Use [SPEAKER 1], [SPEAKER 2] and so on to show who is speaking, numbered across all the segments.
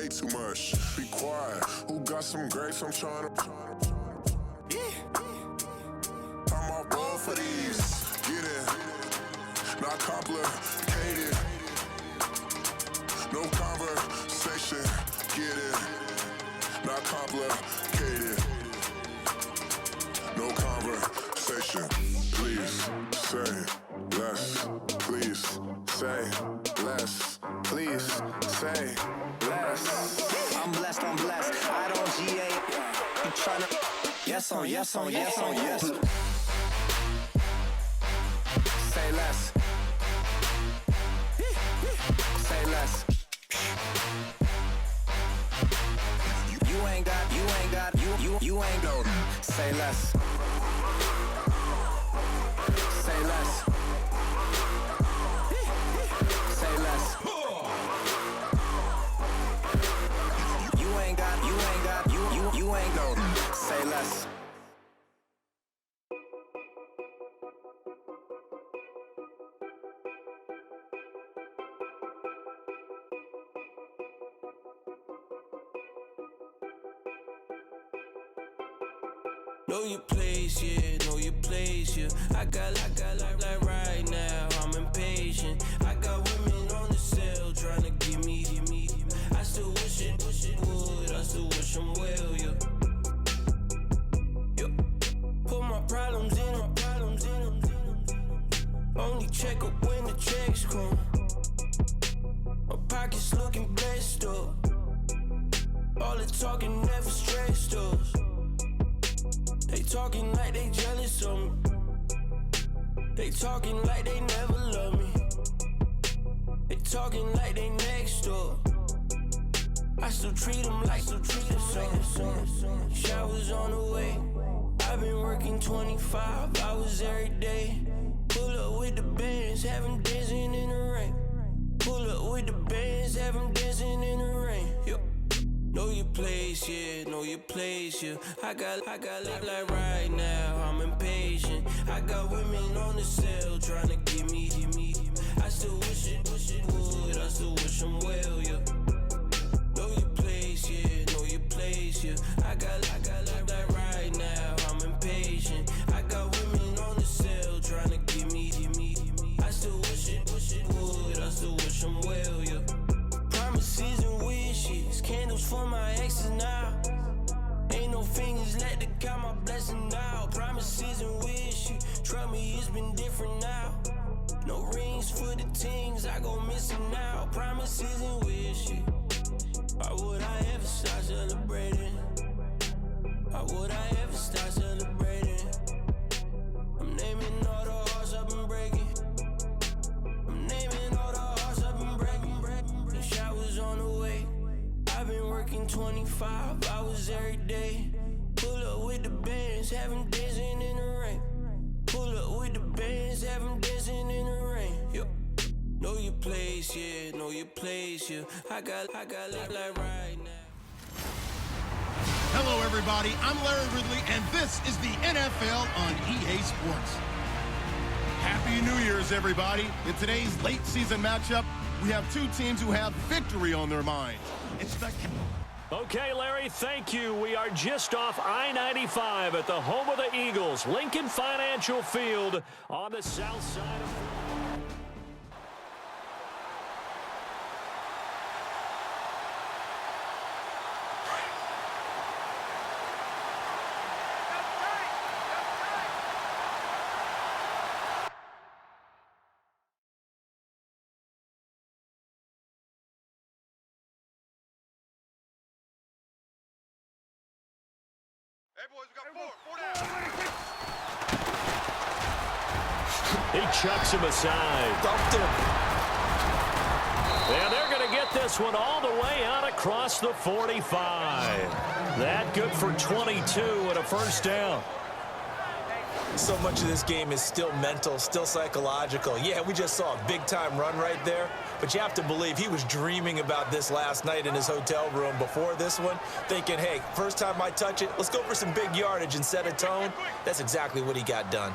[SPEAKER 1] way too much. Be quiet. Who got some grapes? I'm trying to. I'm off ball for these. Get it. Not complicated. No conversation. Get it. Not complicated. No conversation. Please say less. Please say less. Please say less.
[SPEAKER 2] I'm blessed, I'm blessed. I don't GA. You tryna. Yes on, yes on, yes on, yes. Say less. Say less. You ain't got, you ain't got, you ain't got. Say less. Say less. Say less. You ain't got, you ain't got, you ain't got. Say less.
[SPEAKER 3] Know your place, yeah, know your place, yeah. I got like right now, I'm impatient. I got women on the cell trying to give me. I still wish it would, I still wish I'm well, yeah. Put my problems in them. Only check up when the checks come. My pockets looking blessed up. All the talking never stressed us. They talking like they jealous of me. They talking like they never love me. They talking like they next door. I still treat them like son. Showers on the way. I've been working 25 hours every day. Pull up with the bands, have them dancing in the rain. Pull up with the bands, have them dancing in the rain. Yo. Know your place, yeah, know your place, yeah. I got like right now, I'm impatient. I got women on the cell trying to give me. I still wish it would, I still wish I'm well, yeah. Know your place, yeah, know your place, yeah. I got like right now, I'm impatient. I got women on the cell trying to give me. I still wish it would, I still wish I'm well, yeah. Promises and wishes, candles for my exes now. Ain't no fingers let to count my blessing now. Promises and wishes, trust me, it's been different now. No rings for the teams, I go missing now. Promises and wishes, why would I ever start celebrating? Why would I ever start celebrating? I'm naming all the hearts I've been breaking. I'm naming all the hearts I've been breaking. The showers on the way. I've been working 25 hours every day. Pull up with the bands, have them dancing in the rain. Pull up with the bands, have them dancing in the rain. Yo. Know your place, yeah, know your place, yeah. I got like right now.
[SPEAKER 4] Hello, everybody. I'm Larry Ridley, and this is the NFL on EA Sports. Happy New Year's, everybody. In today's late season matchup, we have two teams who have victory on their minds. It's the...
[SPEAKER 5] Okay, Larry, thank you. We are just off I-95 at the home of the Eagles, Lincoln Financial Field on the south side of...
[SPEAKER 6] Hey, boys, we got four down.
[SPEAKER 5] He chucks him aside.
[SPEAKER 2] Dumped him.
[SPEAKER 5] And they're going to get this one all the way out across the 45. That good for 22 and a first down.
[SPEAKER 7] So much of this game is still mental, still psychological. Yeah, we just saw a big-time run right there, but you have to believe he was dreaming about this last night in his hotel room before this one, thinking, hey, first time I touch it, let's go for some big yardage and set a tone. That's exactly what he got done.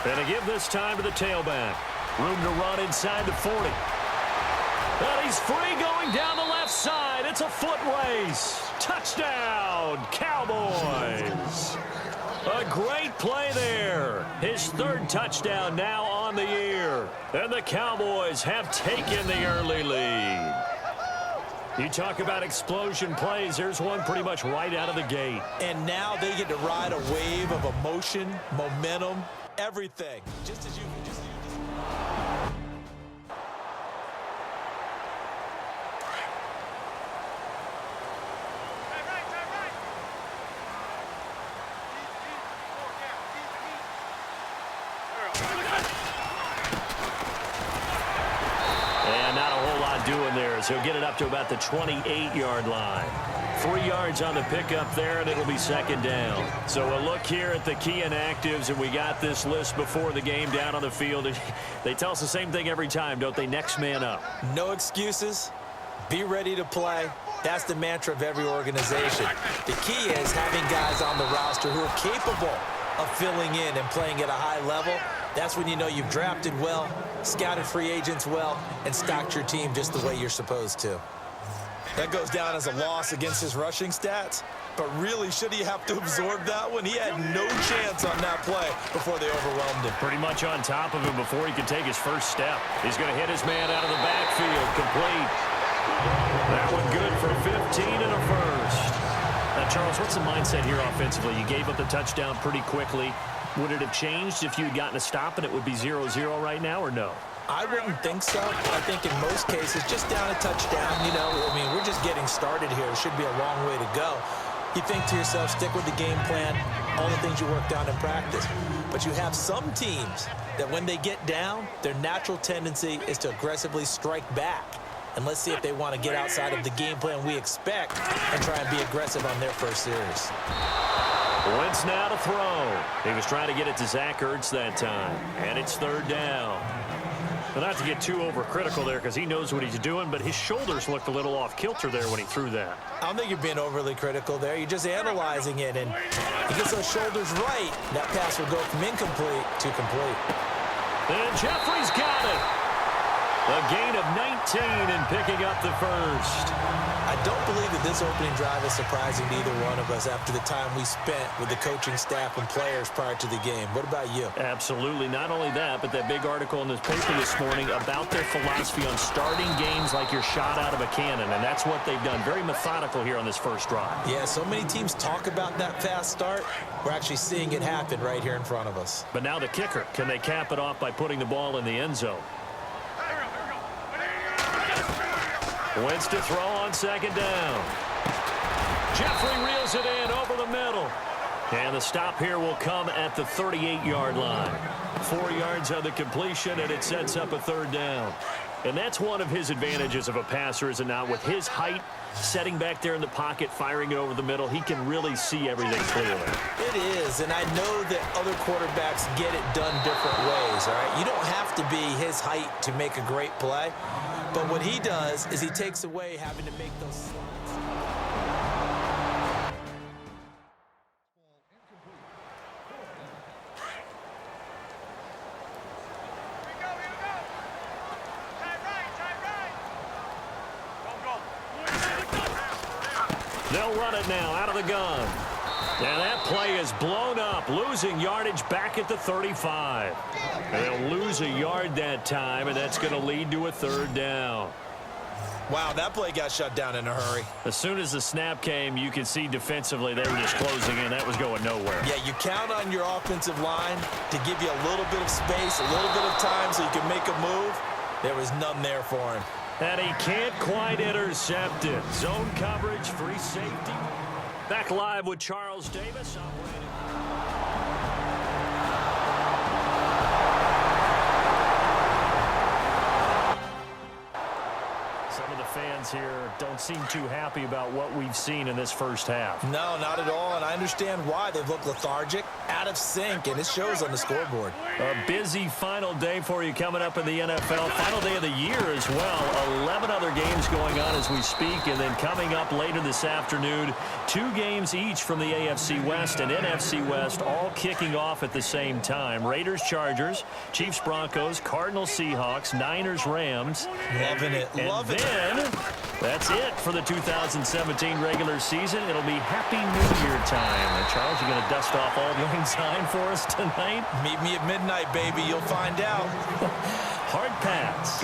[SPEAKER 5] And They give this time to the tailback. Room to run inside the 40. And he's free going down the left side. It's a foot race. Touchdown, Cowboys. A great play there. His third touchdown now on the year. And the Cowboys have taken the early lead. You talk about explosion plays. There's one pretty much right out of the gate.
[SPEAKER 7] And now they get to ride a wave of emotion, momentum, everything. Just as you
[SPEAKER 5] doing there is he'll get it up to about the 28-yard line. 3 yards on the pickup there, and it'll be second down. So a look here at the key inactives, and we got this list before the game down on the field. They tell us the same thing every time, don't they? Next man up.
[SPEAKER 7] No excuses. Be ready to play. That's the mantra of every organization. The key is having guys on the roster who are capable of filling in and playing at a high level. That's when you know you've drafted well, scouted free agents well, and stocked your team just the way you're supposed to. That goes down as a loss against his rushing stats, but really, should he have to absorb that one? He had no chance on that play before they overwhelmed him.
[SPEAKER 5] Pretty much on top of him before he could take his first step. He's going to hit his man out of the backfield, complete. That one good for 15 and a first. Now, Charles, what's the mindset here offensively? You gave up the touchdown pretty quickly. Would it have changed if you had gotten a stop and it would be 0-0 right now, or no?
[SPEAKER 7] I wouldn't think so. I think in most cases, just down a touchdown, you know, I mean, we're just getting started here. It should be a long way to go. You think to yourself, stick with the game plan, all the things you worked on in practice. But you have some teams that when they get down, their natural tendency is to aggressively strike back. And let's see if they want to get outside of the game plan we expect and try and be aggressive on their first series.
[SPEAKER 5] Wentz now to throw. He was trying to get it to Zach Ertz that time. And it's third down. But not to get too overcritical there because he knows what he's doing, but his shoulders looked a little off kilter there when he threw that.
[SPEAKER 7] I don't think you're being overly critical there. You're just analyzing it, and he gets those shoulders right. That pass will go from incomplete to complete.
[SPEAKER 5] And Jeffrey's got it. A gain of 19 and picking up the first.
[SPEAKER 7] I don't believe that this opening drive is surprising to either one of us after the time we spent with the coaching staff and players prior to the game. What about you?
[SPEAKER 5] Absolutely. Not only that, but that big article in this paper this morning about their philosophy on starting games like you're shot out of a cannon, and that's what they've done. Very methodical here on this first drive.
[SPEAKER 7] Yeah, so many teams talk about that fast start. We're actually seeing it happen right here in front of us.
[SPEAKER 5] But now the kicker. Can they cap it off by putting the ball in the end zone? Wentz to throw on second down. Jeffrey reels it in over the middle. And the stop here will come at the 38-yard line. 4 yards on the completion, and it sets up a third down. And that's one of his advantages of a passer, is it not? With his height, setting back there in the pocket, firing it over the middle, he can really see everything clearly.
[SPEAKER 7] It is, and I know that other quarterbacks get it done different ways, all right? You don't have to be his height to make a great play. But what he does is he takes away having to make those slides.
[SPEAKER 5] They'll run it now out of the gun. And that play is blown up, losing yardage back at the 35. They'll lose a yard that time, and that's going to lead to a third down.
[SPEAKER 7] Wow, that play got shut down in a hurry.
[SPEAKER 5] As soon as the snap came, you could see defensively they were just closing in. That was going nowhere.
[SPEAKER 7] Yeah, you count on your offensive line to give you a little bit of space, a little bit of time so you can make a move. There was none there for him.
[SPEAKER 5] And he can't quite intercept it. Zone coverage, free safety. Back live with Charles Davis. Some of the fans fans here don't seem too happy about what we've seen in this first half.
[SPEAKER 7] No, not at all, and I understand why. They've looked lethargic, out of sync, and it shows on the scoreboard.
[SPEAKER 5] A busy final day for you coming up in the NFL. Final day of the year as well. 11 other games going on as we speak, and then coming up later this afternoon, 2 games each from the AFC West and NFC West, all kicking off at the same time. Raiders, Chargers, Chiefs, Broncos, Cardinals, Seahawks, Niners, Rams.
[SPEAKER 7] Loving it. Loving it.
[SPEAKER 5] And then that's it for the 2017 regular season. It'll be Happy New Year time. And Charles, you going to dust off all the sign for us tonight?
[SPEAKER 7] Meet me at midnight, baby. You'll find out.
[SPEAKER 5] Hard pass.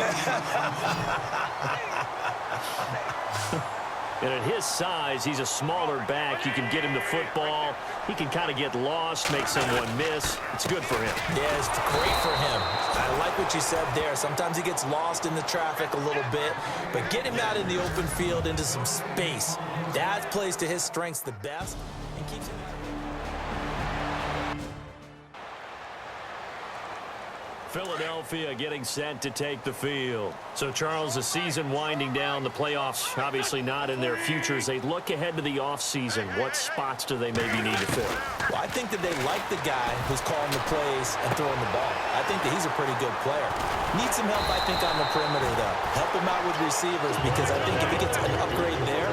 [SPEAKER 5] And at his size, he's a smaller back. You can get him the football. He can kind of get lost, make someone miss. It's good for him.
[SPEAKER 7] Yeah, it's great for him. I like what you said there. Sometimes he gets lost in the traffic a little bit, but get him out in the open field into some space. That plays to his strengths the best and keeps him.
[SPEAKER 5] Philadelphia getting set to take the field. So, Charles, the season winding down, the playoffs obviously not in their future. As they look ahead to the offseason, what spots do they maybe need to fill?
[SPEAKER 7] Well, I think that they like the guy who's calling the plays and throwing the ball. I think that he's a pretty good player. Needs some help, I think, on the perimeter, though. Help him out with receivers, because I think if he gets an upgrade there,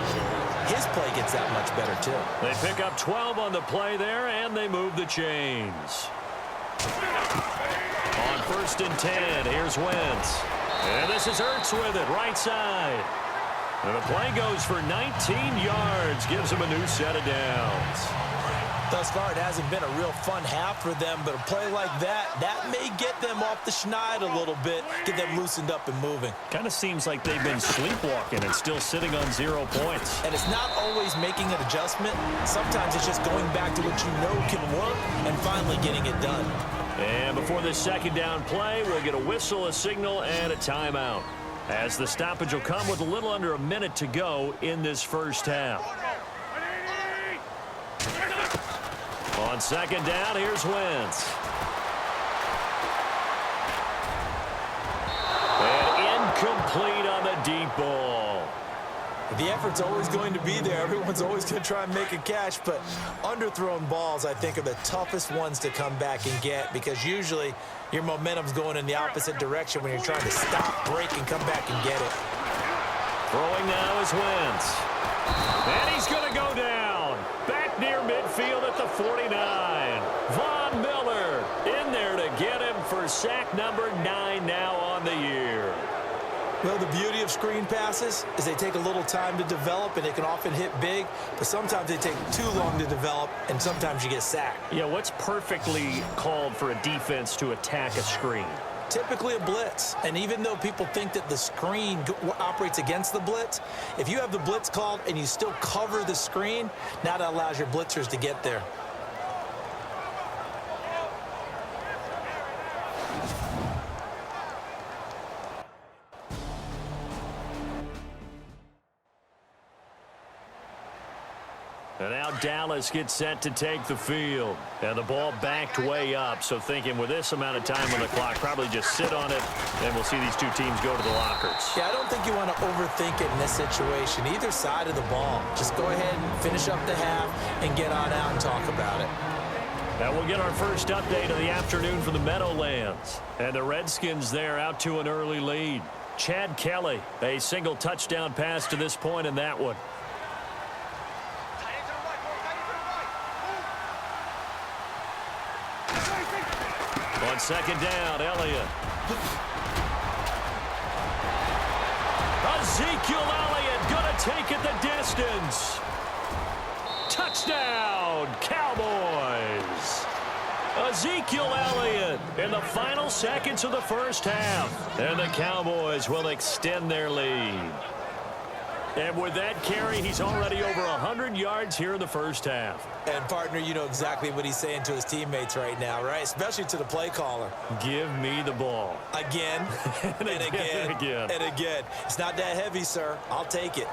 [SPEAKER 7] his play gets that much better, too.
[SPEAKER 5] They pick up 12 on the play there, and they move the chains. On 1st and 10, here's Wentz. And this is Ertz with it, right side. And the play goes for 19 yards, gives him a new set of downs.
[SPEAKER 7] Thus far, it hasn't been a real fun half for them, but a play like that may get them off the schneid a little bit, get them loosened up and moving.
[SPEAKER 5] Kind of seems like they've been sleepwalking and still sitting on 0 points.
[SPEAKER 7] And it's not always making an adjustment. Sometimes it's just going back to what you know can work and finally getting it done.
[SPEAKER 5] And before this second down play, we'll get a whistle, a signal, and a timeout, as the stoppage will come with a little under a minute to go in this first half. On second down, here's Wentz. And incomplete on the deep ball.
[SPEAKER 7] The effort's always going to be there. Everyone's always going to try and make a catch, but underthrown balls, I think, are the toughest ones to come back and get, because usually your momentum's going in the opposite direction when you're trying to stop, break, and come back and get it.
[SPEAKER 5] Throwing now is Wentz. And he's going to go down. Back near midfield at the 49. Von Miller in there to get him for sack number 9 now on the year.
[SPEAKER 7] Well, the beauty of screen passes is they take a little time to develop, and they can often hit big, but sometimes they take too long to develop, and sometimes you get sacked.
[SPEAKER 5] Yeah, what's perfectly called for a defense to attack a screen?
[SPEAKER 7] Typically a blitz, and even though people think that the screen operates against the blitz, if you have the blitz called and you still cover the screen, now that allows your blitzers to get there.
[SPEAKER 5] And now Dallas gets set to take the field. And the ball backed way up. So thinking with this amount of time on the clock, probably just sit on it, and we'll see these two teams go to the lockers.
[SPEAKER 7] Yeah, I don't think you want to overthink it in this situation. Either side of the ball. Just go ahead and finish up the half and get on out and talk about it.
[SPEAKER 5] Now we'll get our first update of the afternoon from the Meadowlands. And the Redskins there out to an early lead. Chad Kelly, a single touchdown pass to this point in that one. On second down, Elliott. Ezekiel Elliott going to take it the distance. Touchdown, Cowboys. Ezekiel Elliott in the final seconds of the first half. And the Cowboys will extend their lead. And with that carry, he's already over 100 yards here in the first half.
[SPEAKER 7] And, partner, you know exactly what he's saying to his teammates right now, right? Especially to the play caller.
[SPEAKER 5] Give me the ball.
[SPEAKER 7] Again, and again, and again. It's not that heavy, sir. I'll take it.